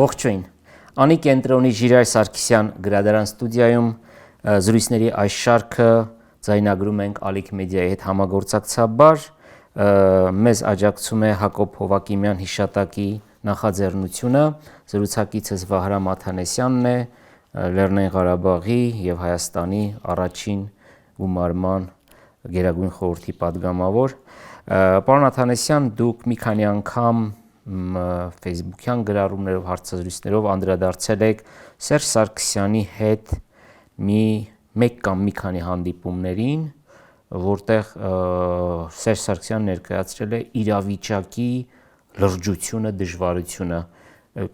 Ողջույն։ Անի կենտրոնի Ժիրայր Սարգսյան գրադարան ստուդիայում զրույցների այս շարքը ձայնագրում ենք Ալիք մեդիայի հետ համագործակցաբար։ Մեզ աջակցում է Հակոբ Հովակիմյան հիշատակի նախաձեռնությունը, զրուցակիցս Վահրամ Աթանեսյանն է, Լեռնային Ղարաբաղի եւ Հայաստանի առաջին գումարման Գերագույն խորհրդի падգամավոր։ Պարոն Աթանեսյան, դուք մի քանի անգամ Facebook-յան գրառումներով, հարցազրույցներով անդրադարձել եք Սերժ Սարգսյանի հետ մեկ կամ մի քանի հանդիպումներին, որտեղ Սերժ Սարգսյանն ներկայացրել է իրավիճակի լրջությունը, դժվարությունը։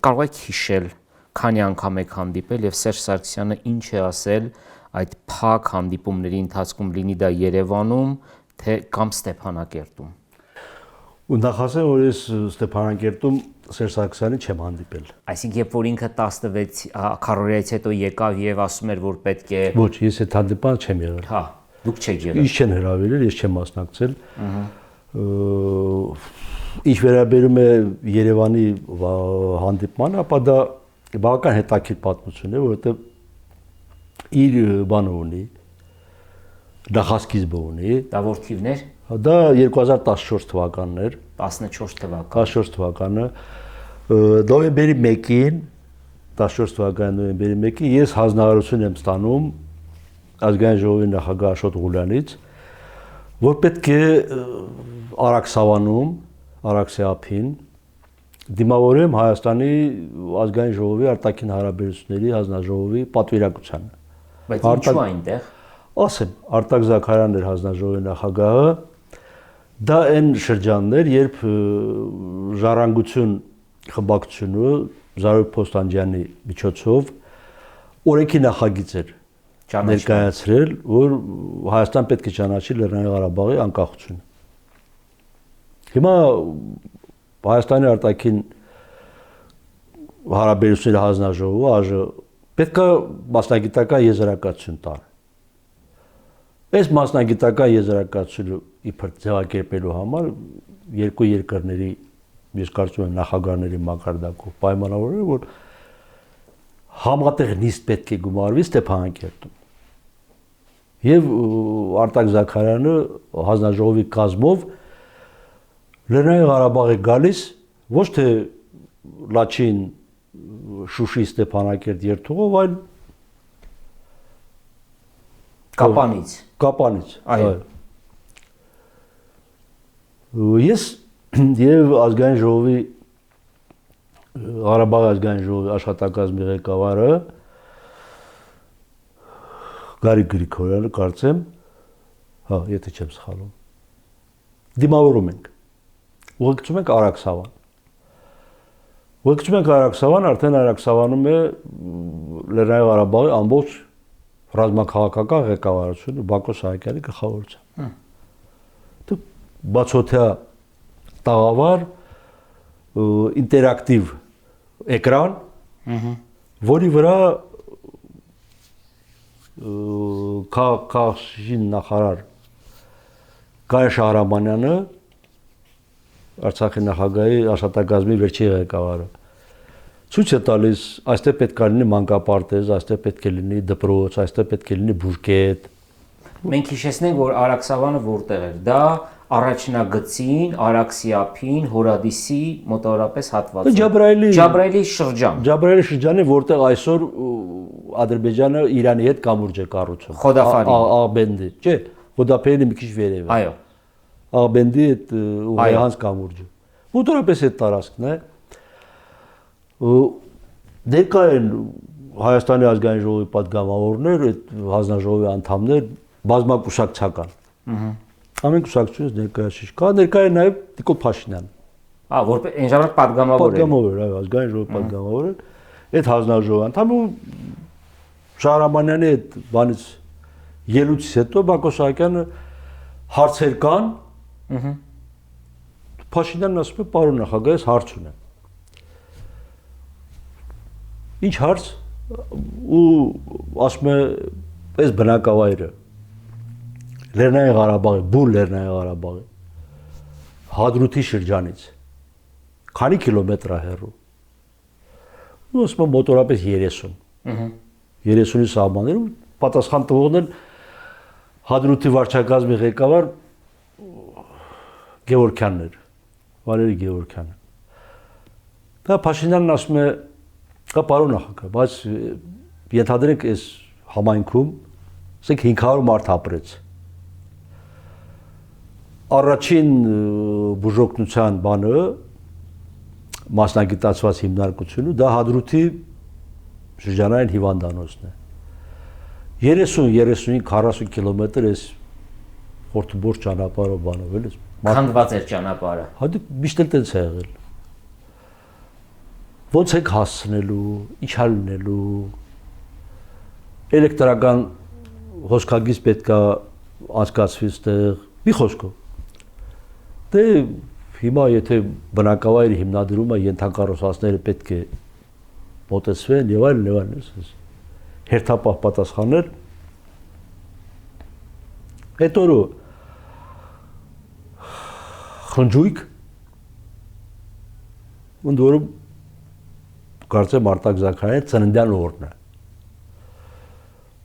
Կարող եք հիշել, քանի անգամ եք հանդիպել եւ Սերժ Սարգսյանը ինչ է ասել այդ փակ հանդիպումների ընթացքում, լինի դա Երևանում, թե կամ Ստեփանակերտում։ Ու նախ ասեմ, որ ես Ստեփանակերտում Սերժ Սարգսյանին չեմ հանդիպել։ Այսինքն, երբ որ ինքը 16 քառորիայից հետո եկավ եւ ասում էր, որ պետք է Ոչ, ես այդ հանդիպան չեմ եղել։ Հա, դուք չեք եղել։ Ինչ չեն հրավիրել, ես չեմ մասնակցել։ Ինչ վերաբերում է Երևանի հանդիպմանը, ապա դա բավական հետաքրքիր պատմություն է, որովհետեւ իր բանը ունի, նախասկիզբը ունի։ Դա որ թիվներ։ Դա 2014 թվականն էր։ 14 թվական։ 14 թվականը նոյեմբերի 1-ին 14 թվականի նոյեմբերի 1-ին ես հանձնարարություն եմ ստանում ազգային ժողովի նախագահ Աշոտ Ղուլյանից, որ պետք է Արաքսավանում, Արաքսեափին դիմավորեմ Հայաստանի ազգային ժողովի արտաքին հարաբերությունների հանձնաժողովի պատվիրակությանը։ Բայց ինչու այնտեղ։ Ասեմ, Արտակ Զաքարյանն էր հանձնաժողովի նախագահը, դա այն շրջաններ, երբ ժառանգություն խմբակցությունը Զարուհի Փոստանջյանի միջոցով օրենքի նախագիծ էր ներկայացրել, որ Հայաստան պետք է ճանաչի Լեռնային Ղարաբաղի անկախությունը։ Հիմա Հայաստանի արտաքին հարաբերությունների հանձնաժողովը ԱԺ պետք է մասնագիտական եզրակացություն տար։ Այս մասնագիտական եզրակացությունը իբր ձևակերպելու համար երկու երկրների, ես կարծում եմ նախագահների մակարդակով պայմանավորվել, որ համատեղ նիստ պետք է գումարվի Ստեփանակերտում։ Եվ Արտակ Զաքարյանը հանձնաժողովի կազմով Լեռնային Ղարաբաղ է գալիս ոչ թե Լաչին, Շուշի, Ստեփանակերտ երթուղով, այլ Կապանից։ Այո։ Ես եւ ազգային ժողովի Ղարաբաղ ազգային ժողովի աշխատակազմի ղեկավարը Գարիկ Գրիգորյանը կարծեմ, հա, եթե չեմ սխալվում, դիմավորում ենք։ Ուղեկցում ենք Արաքսավան։ Ուղեկցում ենք Արաքսավան, արդեն Արաքսավանում է Լեռնային Ղարաբաղի ամբողջ ռազմաքաղաքական ղեկավարությունը Բակո Սահակյանի գլխավորությամբ։ Դու բացօթյա տաղավար, ինտերակտիվ էկրան, որի վրա քաղաքաշին նախարար Գայանե Շահրամանյանը, Արցախի նախագահի աշխատակազմի վերջին ղեկավարը, ցույց է տալիս, այստեղ պետք է լինի մանկապարտեզ, այստեղ պետք է լինի դպրոց, այստեղ պետք է լինի բուժկետ։ Մենք հիշեցնենք, որ Արաքսավանը որտեղ էր։ Դա առաջնագծին, Արաքսիափին, Հորադիսի մոտավորապես հատվածում։ Ջաբրայելի շրջան։ Ջաբրայելի շրջանը, որտեղ այսօր Ադրբեջանը Իրանի հետ կամուրջ է կառուցում։ Խոդաֆարի։ Աղբենդի, չէ, Խոդաֆարի մի քիչ վերև է։ Այո։ Աղբենդի այդ ուղեղանց կամուրջը։ Մոտորապես այդ տարածքն է։ Ներկա են Հայաստանի ազգային ժողովի падգամավորներ, այդ հանձնաժողովի անդամներ, բազմակուսակցական։ Ամեն կուսակցությունից ներկայացուցիչ կա, ներկա է նաև Նիկոլ Փաշինյանը։ Որպես այն ժամանակ падգամավոր էր։ Падգամավոր, այո, ազգային ժողովի падգամավոր էր։ Այդ հանձնաժողովի անդամ ու Շահրամանյանի այդ բանից ելույթից հետո Բակո Սահակյանը հարցեր կան։ Փաշինյանն ասում է, պարոն նախագահ, ես հարց ունեմ։ Ինչ հարց ու ասում է, այս բնակավայրը Լեռնային Ղարաբաղի, բուն Լեռնային Ղարաբաղի Հադրութի շրջանից քանի կիլոմետր է հեռու։ ասում եմ մոտորապես 30։ 30-ի սահմաններում պատասխան տվողն են Հադրութի վարչակազմի ղեկավար Գևորգյանն էր, Վալերի Գևորգյանը։ Դա Փաշինյանն ասում է, «Կա պարոն նախագահ, բայց ենթադրենք այս համայնքում, ասենք 500 մարդ ապրեց։ Առաջին բուժօգնության բանը մասնագիտացված հիմնարկությունը դա Հադրութի շրջանային հիվանդանոցն է։ 30-35-40 կիլոմետր էս խորթուբորձ ճանապարհով բանով էլ էս։ Քանդված էր ճանապարհը։ Հա դուք միշտ էլ տենց է եղել։ Ոնց եք հասցնելու, ինչ ա լինելու։ Էլեկտրական հոսքագիծ պետքա անցկացվի այդտեղ, մի խոսքով։ Դե հիմա եթե բնակավայրի հիմնադրումը ենթակառուցվածքները պետք է մոտեցվեն եւ այլն, հերթապահ պատասխանել։ Հետո խնջույք ընդ որում կարծեմ Արտակ Զաքարյանի ծննդյան օրն է։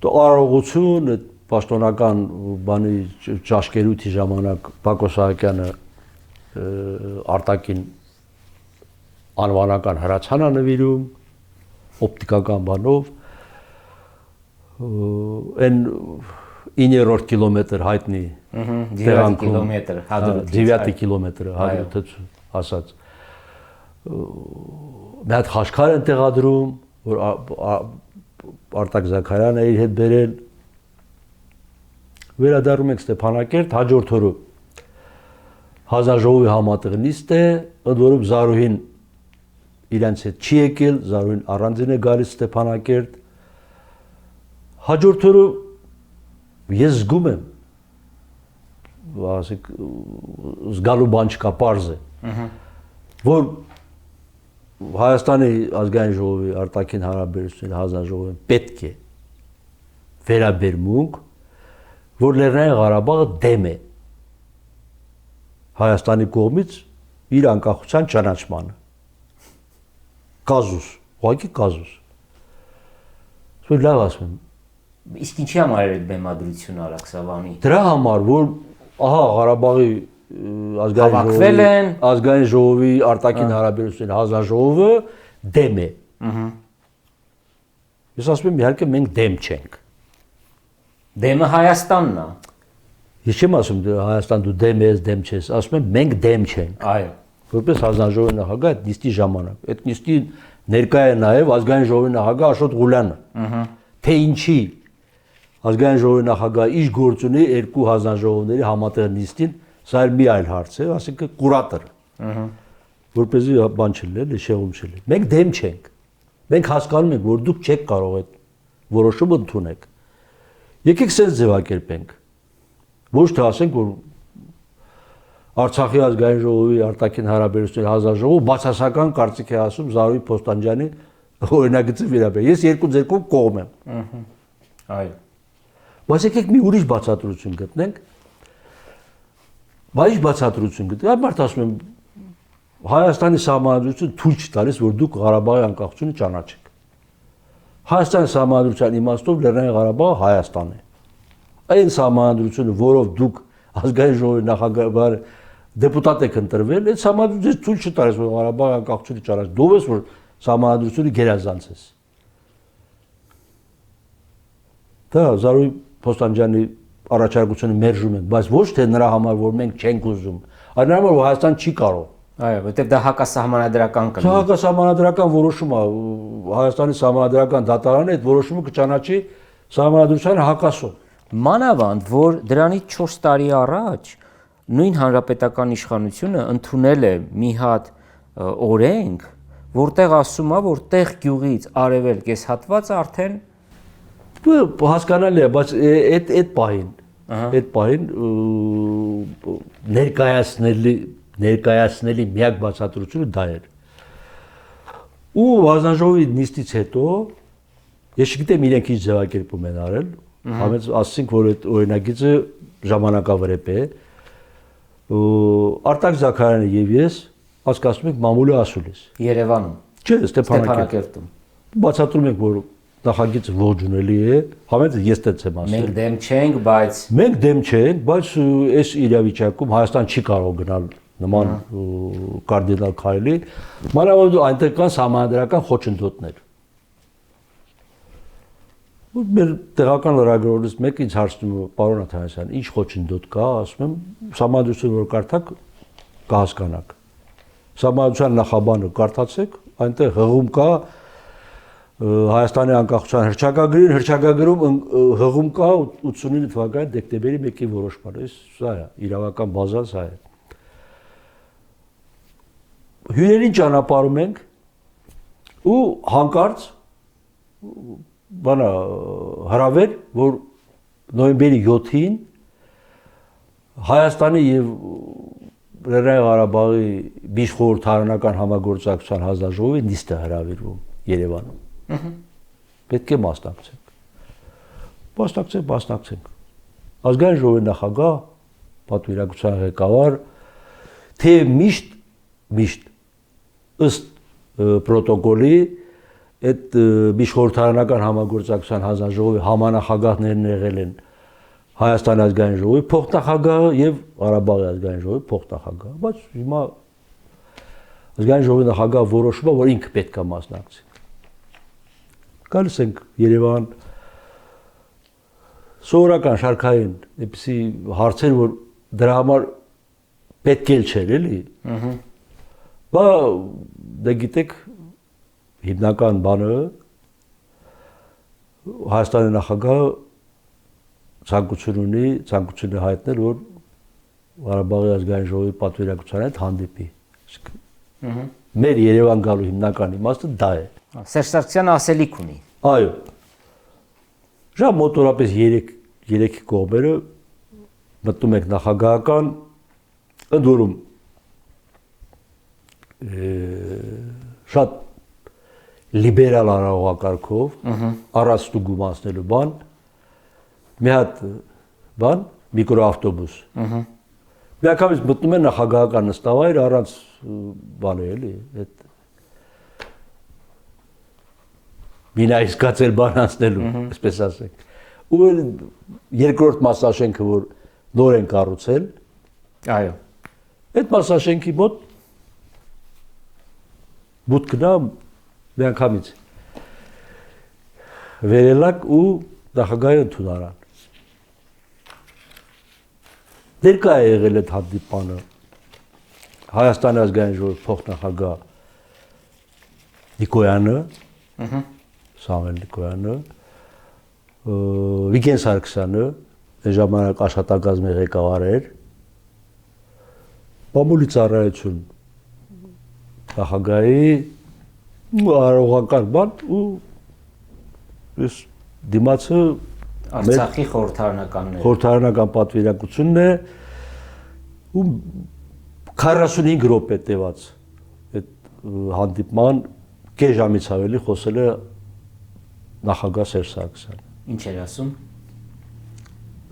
Դու արարողություն այդ պաշտոնական բանի ճաշկերույթի ժամանակ Բակո Սահակյանը Արտակին անվանական հրացան է նվիրում օպտիկական բանով այն 9-րդ կիլոմետր հայտնի 9 կիլոմետր Հադրութից 9 կիլոմետրը Հադրութից ասած մի հատ խաչքար են տեղադրում որ Արտակ Զաքարյանը իր հետ բերել վերադառնում ենք Ստեփանակերտ հաջորդ օրը Հանձնաժողովի համատեղ նիստ է ընդ որում Զարուհին իրենց հետ չի եկել Զարուհին առանձին է գալիս Ստեփանակերտ հաջորդ օրը ես զգում եմ ասեք զգալու բան չկա պարզ է որ Հայաստանի ազգային ժողովի արտաքին հարաբերությունների հանձնաժողովին պետք է վերաբերմունք որ Լեռնային Ղարաբաղը դեմ է Հայաստանի կողմից իր անկախության ճանաչմանը կազուս ուղղակի կազուս որ լավ ասում եմ Իսկ ինչի համար էր այդ բեմադրությունը Արաքսավանի Դրա համար որ ահա Ղարաբաղի ազգային ժողովի արտաքին հարաբերությունների հանձնաժողովը դեմ է Ես ասում եմ իհարկե մենք դեմ չենք Դեմը Հայաստանն է Ես չեմ ասում Հայաստան դու դեմ ես, դեմ չես, ասում եմ մենք դեմ չենք։ Այո։ Որպես հանձնաժողովի նախագահ այդ նիստի ժամանակ, այդ նիստի ներկայ է նաև ազգային ժողովի նախագահ Աշոտ Ղուլյանը։ Թե ինչի ազգային ժողովի նախագահ իր գործ ունի երկու հանձնաժողովների համատեղ նիստին, սա էլ մի այլ հարց է, ասենք կուրատոր։ Որպեսզի բան չլինի, շեղում չլինի։ Մենք դեմ չենք։ Մենք հասկանում ենք, որ դուք չեք կարող այդ որոշումը ընդունել։ Եկեք սենց ձևակերպենք։ Ոչ թե ասենք, որ Արցախի ազգային ժողովի արտաքին հարաբերությունների հանձնաժողովը բացասական կարծիք է ասում Զարուհի Փոստանջյանի օրինագծի վերաբերյալ։ Ես երկու ձեռքով կողմ եմ։ Այո։ Բայց եկեք մի ուրիշ բացատրություն գտնենք։ Բայց բացատրություն գտնենք։ Այդ մարդ ասում եմ Հայաստանի Սահմանադրությունը թույլ չի տալիս, որ դուք Ղարաբաղի անկախությունը ճանաչեք։ Հայաստանի Սահմանադրության իմաստով Լեռնային Ղարաբաղը Հայաստան է։ Այն Սահմանադրությունը, որով դուք ազգային ժողովի նախագահ դեպուտատ եք ընտրվել, այդ Սահմանադրությունը թույլ չի տալիս, որ Ղարաբաղի անկախությունը ճանաչեք։ Դու ես որ Սահմանադրությունը գերազանցես։ Դա Զարուհի Փոստանջյանի առաջարկությունը մերժում ենք, բայց ոչ թե նրա համար, որ մենք չենք ուզում, այլ նրա համար, որ Հայաստան չի կարող։ Այո, որտեղ դա հակասահմանադրական կլինի։ Դա հակասահմանադրական որոշում է, Հայաստանի Սահմանադրական դատարանը այդ որոշումը կճանաչի Սահմանադրությանը հակասող։ Մանավանդ, որ դրանից 4 տարի առաջ նույն հանրապետական իշխանությունը ընդունել է մի հատ օրենք, որտեղ ասում է, որ տեղ գյուղից արևելք այս հատվածը արդեն հասկանալի է, բայց այդ պահին ներկայացնելի միակ բացատրությունը դա էր։ Ու հանձնաժողովի նիստից հետո ես չգիտեմ իրենք ինչ ձևակերպում են արել, համեց ասենք որ այդ օրինագիծը ժամանակավրեպ է։ Արտակ Զաքարյանը եւ ես հասկացնում ենք մամուլի ասուլիս։ Երևանում։ Չէ, Ստեփանակերտում։ բացատրում ենք, որ նախագիծը ողջունելի է, համենայն ես դեռ եմ ասել։ Մենք դեմ չենք, բայց Մենք դեմ չենք, բայց այս իրավիճակում Հայաստան չի կարող գնալ նման կարդինալ քայլի, մանավանդ այնտեղ կան համանդրական խոչընդոտներ։ Մեր տեղական լրագրողներից մեկը ինձ հարցնում է, պարոն Աթանասյան, ինչ խոչընդոտ կա, ասում եմ, համանդրությունը որ կարդաք կհասկանաք։ Համանդրության նախաբանը կարդացեք, այնտեղ հղում կա Հայաստանի անկախության հռչակագրում հղում կա 89 թվականի դեկտեմբերի 1-ի որոշմանը, սա է, իրավական բազան սա է։ Հյուրերին ճանապարհում ենք ու հանկարծ բանա հրավեր, որ նոյեմբերի 7-ին Հայաստանի եւ Լեռնային Ղարաբաղի միջխորհրդարանական համագործակցության հանձնաժողովի նիստ է հրավիրվում Երևանում։ Պետք է մասնակցենք։ Ազգային ժողովի նախագահ, պատվիրակության ղեկավար, թե միշտ ըստ պրոտոկոլի այդ միջխորհրդարանական համագործակցության հանձնաժողովի համանախագահներն եղել են Հայաստանի ազգային ժողովի փոխնախագահը եւ Ղարաբաղի ազգային ժողովի փոխնախագահը, բայց հիմա ազգային ժողովի նախագահը որոշում է, որ ինքը պետք է մասնակցի։ Գալիս ենք Երևան, սովորական շարքային այդպիսի հարցեր, որ դրա համար պետք էլ չէր, էլի։ Բա դե գիտեք հիմնական բանը Հայաստանի նախագահը ցանկություն հայտնել, որ Ղարաբաղի ազգային ժողովի պատվիրակության հետ հանդիպի։ Մեր Երևան գալու հիմնական իմաստը դա է։ Սերժ Սարգսյանը ասելիք ունի։ Այո։ Ժամ մոտորապես 3 կողմերը մտնում եք նախագահական, ընդ որում շատ լիբերալ արարողակարգով, առանց ստուգումացնելու բան, մի հատ բան, միկրոավտոբուս։ Միանգամից մտնում են նախագահական նստավայր առանց բանը էլի, այդ մինայսկացել բան անցնելու, այսպես ասենք։ Ու երկրորդ մասաշենքը, որ նոր են կառուցել, այո։ Այդ մասաշենքի մոտ բութ գնա միանգամից վերելակ ու նախագահի ընդունարան։ Ներկա է եղել այդ հանդիպանը Հայաստանի ազգային ժողովի փոխնախագահ Նիկոյանը, Սամվել Նիկոյանը, Վիգեն Սարգսյանը, այն ժամանակ աշխատակազմի ղեկավար էր, Մամուլի ծառայություն նախագահի արարողական բան ու ես դիմացը Արցախի խորհրդարանական պատվիրակությունն է ու 45 րոպե տևած այդ հանդիպման կես ժամից ավելի խոսել է նախագահ Սերժ Սարգսյանը։ Ինչ էր ասում։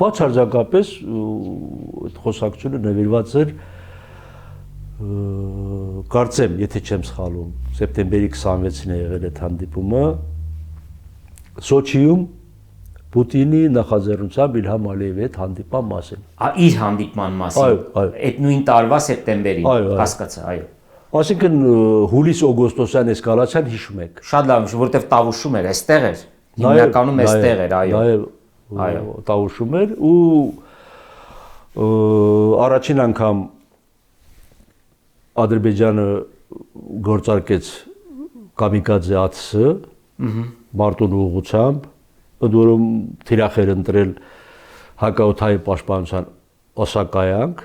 Բացարձակապես այդ խոսակցությունը նվիրված էր կարծեմ, եթե չեմ սխալվում, սեպտեմբերի 26-ին է եղել այդ հանդիպումը Սոչիում Պուտինի նախաձեռնությամբ Իլհամ Ալիևի հետ հանդիպման մասին։ Իր հանդիպման մասին։ Այդ նույն տարվա սեպտեմբերին, հասկացա, այո։ Այսինքն հուլիս-օգոստոսյան էսկալացիան հիշում եք։ Շատ լավ, որովհետև տավուշում էր, այստեղ էր։ Հիմնականում այստեղ էր, այո։ Այո, տավուշում էր ու առաջին անգամ Ադրբեջանը գործարկեց կամիկադզե ԱԹՍ մարտունու ուղղությամբ, ընդ որում թիրախ էր ընտրել հակաօդային պաշտպանության օսակայանք,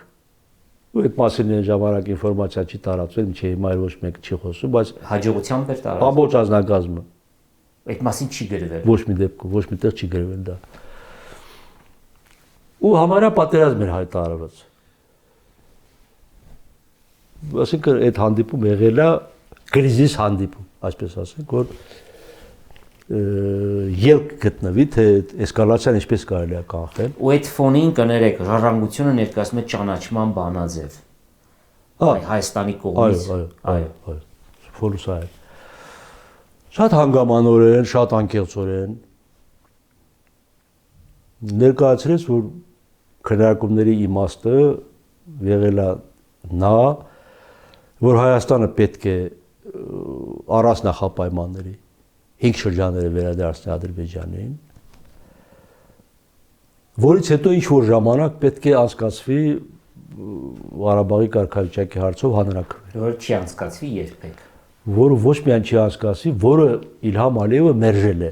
ու այդ մասին այն ժամանակ ինֆորմացիա չի տարածվել, ինչի հիմա ոչ մեկ չի խոսում, բայց հաջողությամբ էր տարածվել։ Ամբողջ ազնագազմը այդ մասին չի գրվել։ Ոչ մի դեպքում, ոչ մի տեղ չի գրվել դա։ Ու համարյա պատերազմ էր հայտարարված։ Այսինքն այդ հանդիպում եղել է կրիզիս հանդիպում, այսպես ասենք, որ ելք գտնվի, թե էսկալացիան ինչպես կարելի է կանխել։ Ու այդ ֆոնին կներեք, ժառանգությունը ներկայացնում է ճանաչման բանաձև։ Հայաստանի կողմից։ Այո, ֆոլուսա է։ շատ հանգամանորեն, շատ անկեղծորեն ներկայացրեց, որ քննարկումների իմաստը եղել է նա, որ Հայաստանը պետք է առանց նախապայմանների 5 շրջանները վերադարձնի Ադրբեջանին, որից հետո ինչ-որ ժամանակ պետք է անցկացվի Ղարաբաղի կարգավիճակի հարցով հանրաքվե։ Որ չի անցկացվի երբեք։ Որը ոչ միայն չի անցկացվի, որը Իլհամ Ալիևը մերժել է։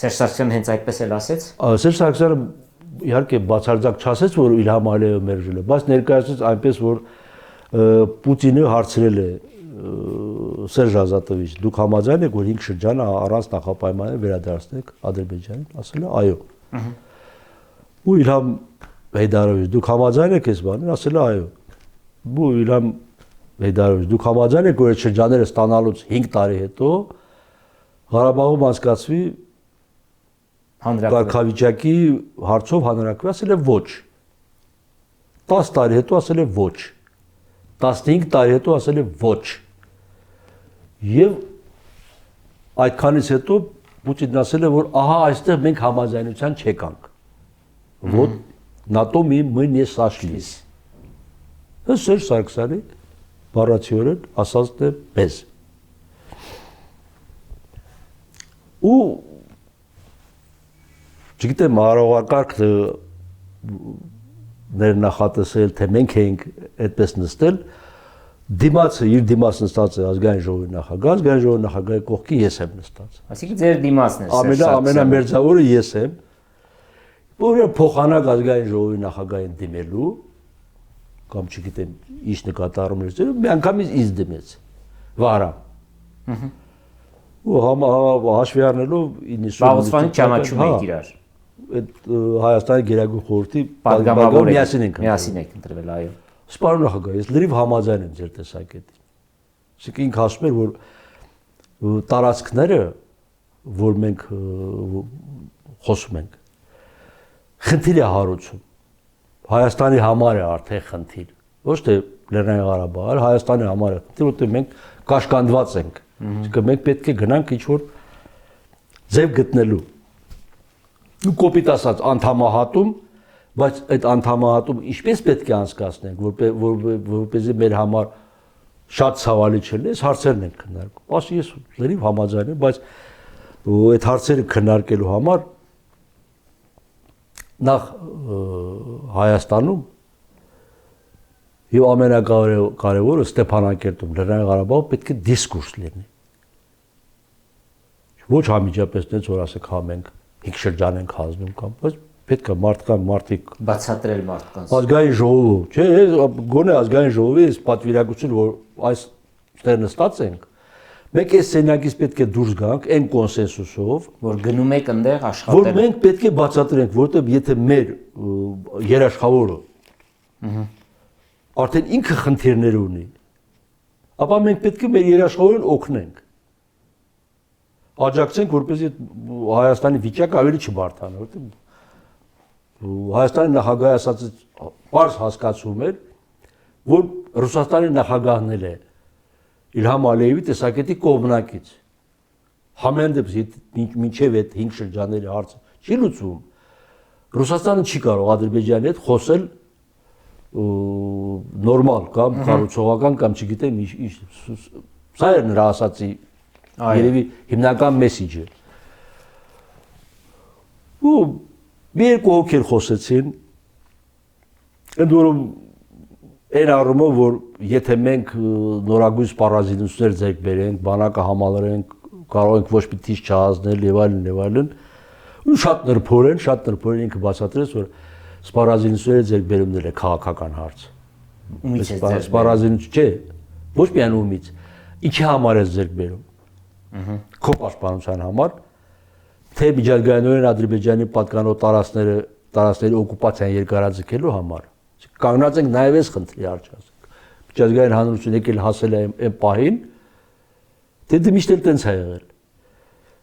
Սերժ Սարգսյանը հենց այդպես էլ ասեց։ Սերժ Սարգսյանը իհարկե բացարձակ չասեց, որ Իլհամ Ալիևը մերժել է, բայց ներկայացրեց այնպես, որ Պուտինը հարցրել է Սերժ Ազատովիչ, դուք համաձայն եք, որ 5 շրջանը առանց նախապայմանների վերադարձնեք Ադրբեջանին, ասել է այո։ Ու Իլհամ Հեյդարովիչ, դուք համաձայն եք այս բանին, ասել է այո։ Ու Իլհամ Հեյդարովիչ, դուք համաձայն եք, որ այդ շրջանները ստանալուց 5 տարի հետո Ղարաբաղում անցկացվի կարգավիճակի հարցով հանրաքվե, ասել է ոչ։ 10 տարի հետո ասել է ոչ։ 15 տարի հետո ասել է ոչ։ Եվ այդքանից հետո Պուտինն ասել է, որ ահա այստեղ մենք համաձայնության չեկանք։ Вот на том и мы не сошлись։ Դա Սերժ Սարգսյանի բառացիորեն ասածն է պես։ Ու չգիտեմ հարողակարգը ներնախատեսել, թե մենք էինք այդպես նստել, դիմացը իր դիմաց նստած է ազգային ժողովի նախագահ, ազգային ժողովի նախագահի կողքի ես եմ նստած։ Այսինքն ձեր դիմացն է։ Ամենամերձավորը ես եմ, որ փոխանակ ազգային ժողովի նախագահին դիմելու, կամ չգիտեմ, ինչ նկատառում էր, մի անգամից ինձ դիմեց, Վահրամ։ Ու հաշվի առնելով 90 Վաղուց ճանաչում եք իրար։ Այդ Հայաստանի Գերագույն խորհրդի պատգամավորը միասին եք ընտրվել, այո։ Սպառում նախագահ, ես լրիվ համաձայն եմ ձեր տեսակետին։ Իսկ ինքը ասում էր, որ տարածքները, որ մենք խոսում ենք, խնդիր է հարուցում։ Հայաստանի համար է արդեն խնդիր։ Ոչ թե Լեռնային Ղարաբաղը, այլ Հայաստանի համար է խնդիր, որտեղ մենք կաշկանդված ենք։ Իսկ մենք պետք է գնանք ինչ-որ ձև գտնելու։ Ու կոպիտ ասած անդամահատում, բայց այդ անդամահատումը ինչպես պետք է անցկացնենք, որպեսզի մեր համար շատ ցավալի չլինի, այս հարցերն են քննարկում։ Ասի ես լրիվ համաձայն եմ, բայց այդ հարցերը քննարկելու համար նախ Հայաստանում եւ ամենակարևորը Ստեփանակերտում, Լեռնային Ղարաբաղում պետք է դիսկուրս լինի։ Ոչ համիջապես դες որ ասեք հա մենք 5 շրջան ենք հանձնում կամ, բայց պետք է մարդիկ բացատրել մարդկանց։ Ազգային ժողովը, չէ, գոնե ազգային ժողովի այս պատվիրակությունը, որ այս ստեղ նստած ենք, մենք այս սենյակից պետք է դուրս գանք այն կոնսենսուսով, որ գնում եք այնտեղ աշխատել։ Որ մենք պետք է բացատրենք, որտեղ եթե մեր երաշխավորը արդեն ինքը խնդիրներ ունի, ապա մենք պետք է մեր երաշխավորին օգնենք։ Աջակցենք, որպեսզի Հայաստանի վիճակը ավելի չբարդանա, որտեղ Հայաստանի նախագահը ասած բարձ հասկացում էր, որ Ռուսաստանի նախագահն է Իլհամ Ալիևի տեսակետի կողմնակից։ Համեն դեպս մինչև այդ 5 շրջանների հարցը չի լուծվում, Ռուսաստանը չի կարող Ադրբեջանի հետ խոսել նորմալ կամ կառուցողական կամ չգիտեմ ինչ։ Սա է նրա ասացի երևի հիմնական մեսիջը։ Ու մի երկու հոգեր խոսեցին, ընդ որում այն առումով, որ եթե մենք նորագույն սպառազինություններ ձեռք բերենք, բանակը համալրենք, կարող ենք ոչ մի թիչ չհանձնել եւ այլն, ու շատ նրբորեն ինքը բացատրեց, որ սպառազինությունները ձեռք բերումն է քաղաքական հարց։ Ումից է ձեռք սպառազինություն չէ, ոչ միայն ումից, ինչի համար է ձեռք բերում։ Քո պաշտպանության համար, թե միջազգայինորեն Ադրբեջանի պատկանող տարածքների օկուպացիան երկարաձգելու համար։ Կանգնած ենք նաև այս խնդրի առջև, միջազգային հանրությունը եկել հասել է այն պահին, թե դա միշտ էլ տենց է եղել։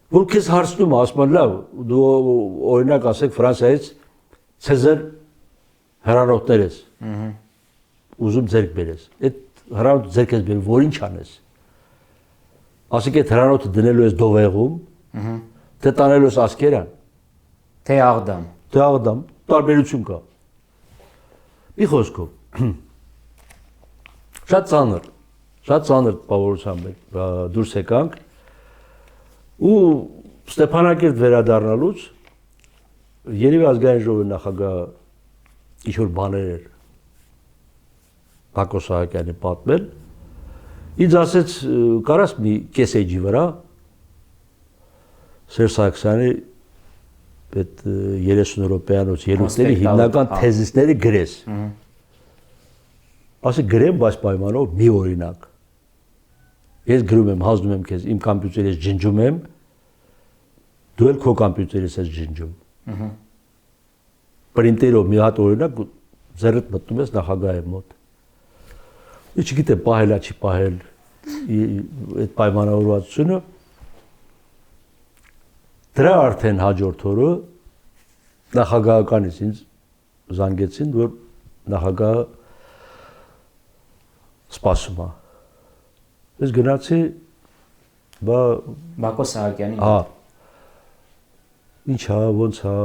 Որ քեզ հարցնում է, ասում են լավ, դու օրինակ ասեք Ֆրանսիայից Ցեզար հրանոթներ ես։ Ուզում ձեռք բերես։ Այդ հրանոթը ձեռք ես բերում, որ ինչ անես։ ասիկ այդ հրանոթը դնելու ես դովեղում, թե տանելու ես ասկերան, Թե Աղդամ։ թե Աղդամ, տարբերություն կա։ Մի խոսքով, շատ ծանր տպավորությամբ դուրս եկանք ու Ստեփանակերտ վերադառնալուց երևի ազգային ժողովի նախագահ ինչ-որ բաներ էր Բակո Սահակյանի պատմել, ինձ ասեց կարաս մի կես էջի վրա Սերժ Սարգսյանի այդ 30 րոպեանոց ելույթների հիմնական թեզիսները գրես։ Ասի գրեմ, բայց պայմանով մի օրինակ։ Ես գրում եմ, հանձնում եմ քեզ, իմ կոմպյուտերից ջնջում եմ, դու էլ քո կոմպյուտերից ես ջնջում։ Պրինտերով մի հատ օրինակ ձեռդ մտնում ես նախագահի մոտ։ Ես չգիտեմ, պահելա չի պահել այդ պայմանավորվածությունը։ Դրա արդեն հաջորդ օրը նախագահականից ինձ զանգեցին, որ նախագահը սպասում է։ Ես գնացի, Բակո Սահակյանի։ Հա։ Ինչ է, ոնց է,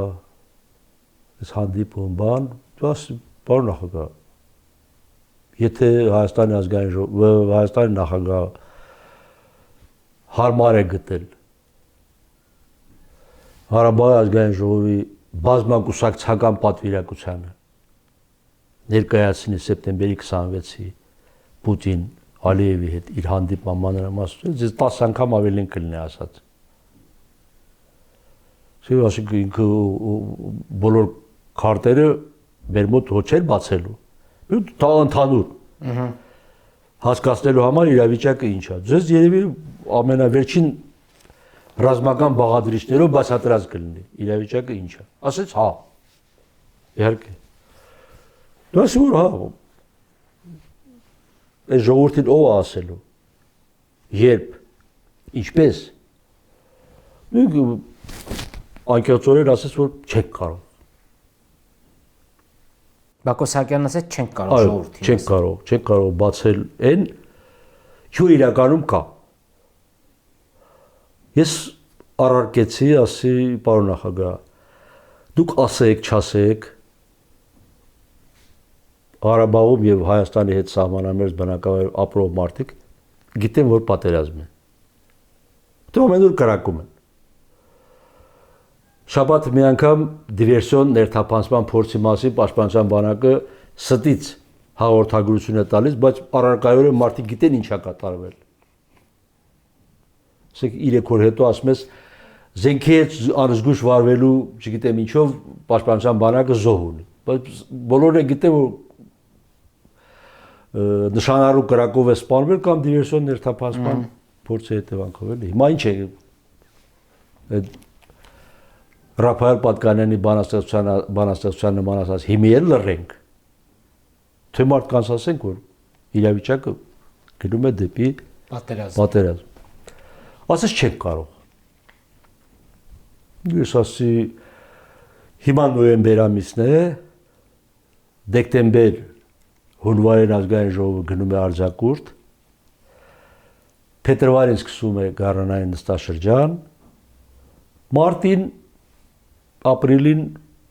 ես հանդիպում, բան, պարոն նախագահ, եթե Հայաստանի ազգային ժողովը, Հայաստանի նախագահ հարմար է գտել Ղարաբաղի ազգային ժողովի բազմակուսակցական պատվիրակությանը ներկայացնի սեպտեմբերի 26-ի Պուտին Ալիևի հետ իր հանդիպման մանրամասնությունից, ես 10 անգամ ավելին կլինի ասած։ Ասիկ ինքը բոլոր քարտերը մեր մոտ ոչ էր բացելու։ Դա ընդհանուր։ Հասկացնելու համար իրավիճակը ինչ է։ Ձեզ երևի ամենավերջին ռազմական բաղադրիչներով բացատրած կլինի իրավիճակը ինչ է։ Ասեց հա։ Իհարկե։ Դա սուր հա։ Այս ժողովրդին ով է ասելու։ Երբ, ինչպես։ Անկեղծորեն ասեց, որ չեք կարող։ Բակո Սահակյանն ասեց չենք կարող ժողովրդին։ Չենք կարող բացել այն, որ իրականում կա։ Ես առարկեցի, ասի, պարոն նախագահ, դուք ասեք, չասեք, Ղարաբաղում եւ Հայաստանի հետ սահմանամերձ բնակավայրում ապրող մարդիկ գիտեն, որ պատերազմ է։ Դե ամեն օր կրակում են։ Շաբաթ մի անգամ դիվերսիոն ներթափանցման փորձի մասին պաշտպանության բանակը ստից հաղորդագրություն է տալիս, բայց առարկայորեն մարդիկ գիտեն ինչ է կատարվել։ Ասեք 3 օր հետո ասում ես զենքի հետ անզգույշ վարվելու, չգիտեմ ինչով, պաշտպանության բանակը զոհ ունի։ Բայց բոլորը գիտեն, որ նշանառու կրակով է սպանվել կամ դիվերսիոն ներթափանցման փորձի հետևանքով էլի։ Հիմա ինչ է այդ Ռաֆայել Պատկանյանի բանաստեղծության նման ասած հիմի էլ լռենք։ Թե մարդկանց ասենք, որ իրավիճակը գնում է դեպի պատերազմ։ Ասես չեք կարող։ Ես ասի հիմա նոյեմբեր ամիսն է, դեկտեմբեր հունվարին ազգային ժողովը գնում է արձակուրդ, փետրվարին սկսում է գարնանային նստաշրջան, մարտին, ապրիլին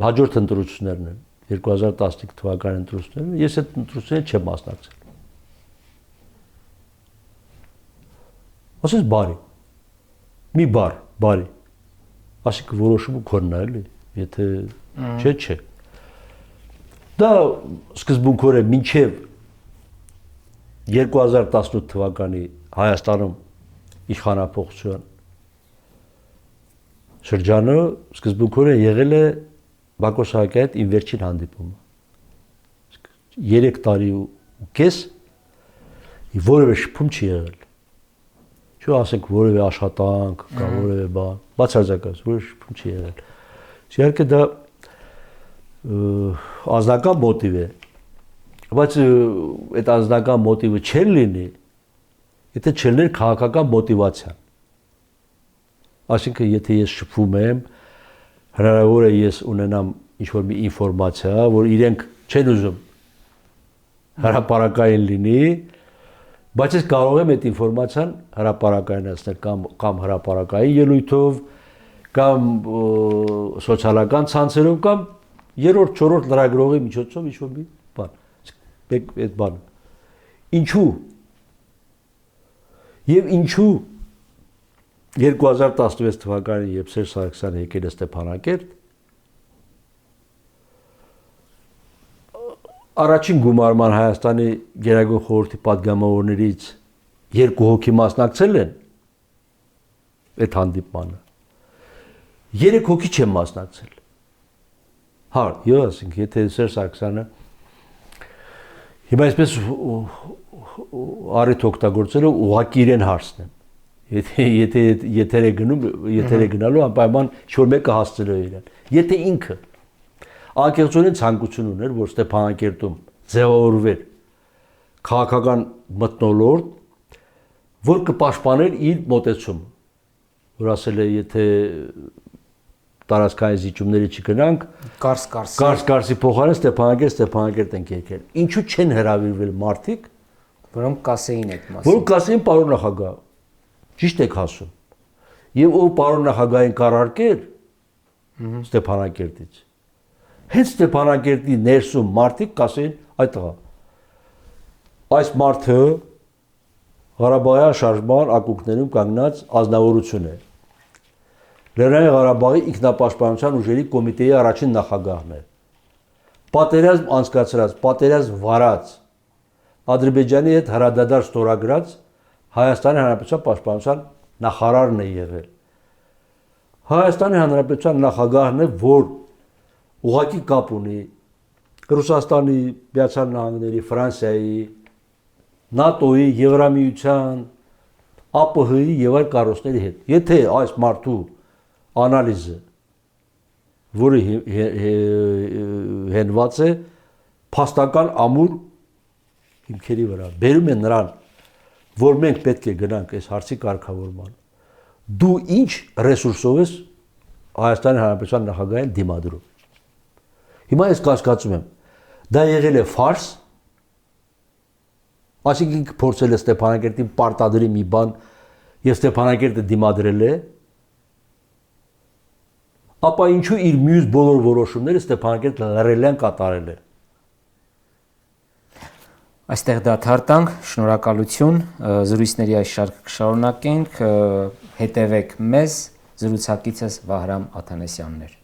հաջորդ ընտրություններն են, 2015 թվականի ընտրություններն, ես այդ ընտրություններին չեմ մասնակցել։ Ասես բարի, մի բարի, ասիկ որոշումը քոնն է էլի, եթե չէ։ Դա սկզբունքորեն մինչև 2018 թվականի Հայաստանում իշխանափոխության շրջանը սկզբունքորեն եղել է Բակո Սահակյանի հետ իմ վերջին հանդիպումը։ 3 տարի ու կես որևէ շփում չի եղել։ Չէ՞ ասենք որևէ աշխատանք կամ որևէ բան, բացարձակած որևէ շփում չի եղել։ Իհարկե դա անձնական մոտիվ է, բայց այդ անձնական մոտիվը չեր լինի, եթե չլներ քաղաքական մոտիվացիան։ Այսինքն, եթե ես շփվում եմ, հնարավոր է ես ունենամ ինչ-որ մի ինֆորմացիա, որ իրենք չեն ուզում հրապարակային լինի, Բայց ես կարող եմ այդ ինֆորմացիան հրապարակայնացնել կամ հրապարակային ելույթով, կամ սոցիալական ցանցերով, կամ երրորդ, չորրորդ լրագրողի միջոցով ինչ-որ մի բան։ Այդ բանը։ Ինչու։ Եվ ինչու 2016 թվականին, երբ Սերժ Սարգսյանը եկել է Ստեփանակերտ, առաջին գումարման Հայաստանի Գերագույն խորհրդի պատգամավորներից 2 հոգի մասնակցել են այդ հանդիպմանը։ 3 հոգի չեն մասնակցել։ Հա, եւ ասենք, եթե Սերժ Սարգսյանը հիմա այսպես առիթ օգտագործելով ուղղակի իրեն հարցնեմ։ Եթե եթեր է գնալու անպայման ինչ-որ մեկը հասցնելու է իրեն։ Եթե ինքը անկեղծորեն ցանկություն ուներ, որ Ստեփանակերտում ձևավորվեր քաղաքական մթնոլորտ, որ կպաշտպաներ իր մոտեցումը, որ ասել է, եթե տարածքային զիջումների չգնանք, կարս-կարսի փոխարեն Ստեփանակերտ ենք եկել։ Ինչու չեն հրավիրվել մարդիկ, որոնք կասեին այդ մասին։ Որոնք կասեին պարոն նախագահ, ճիշտ եք ասում։ Եվ ով պարոն նախագահին կառարկեր Ստեփանակերտից։ Հենց Ստեփանակերտի ներսում մարդիկ կասեին այդ տղա։ Այս մարդը Ղարաբաղյան շարժման ակունքներում կանգնած ազնվորություն է։ Լեռնային Ղարաբաղի ինքնապաշտպանության ուժերի կոմիտեի առաջին նախագահն է։ Պատերազմ անցկացրած, պատերազմ վարած, Ադրբեջանի հետ հրադադար ստորագրած Հայաստանի Հանրապետության պաշտպանության նախարարն է եղել։ Հայաստանի Հանրապետության նախագահն է, որ ուղղակի կապ ունի Ռուսաստանի, Միացյալ Նահանգների, Ֆրանսիայի, ՆԱՏՕ-ի, Եվրամիության, ԱՊՀ-ի եւ այլ կառույցների հետ։ Եթե այս մարդու անալիզը, որը հենված է փաստական ամուր հիմքերի վրա, բերում է նրան, որ մենք պետք է գնանք այս հարցի կարգավորման, դու ինչ ռեսուրսով ես Հայաստանի Հանրապետության նախագահին դիմադրում։ Հիմա ես կասկածում եմ, դա եղել է ֆարս, այսինքն ինքը փորձել է Ստեփանակերտին պարտադրի մի բան եւ Ստեփանակերտը դիմադրել է, ապա ինչու իր մյուս բոլոր որոշումները Ստեփանակերտը լռելյան կատարել է։ Այստեղ դադարտանք, շնորհակալություն, զրույցների այս շարքը կշարունակենք, հետևեք մեզ, զրուցակիցս Վահրամ Աթանեսյանն էր։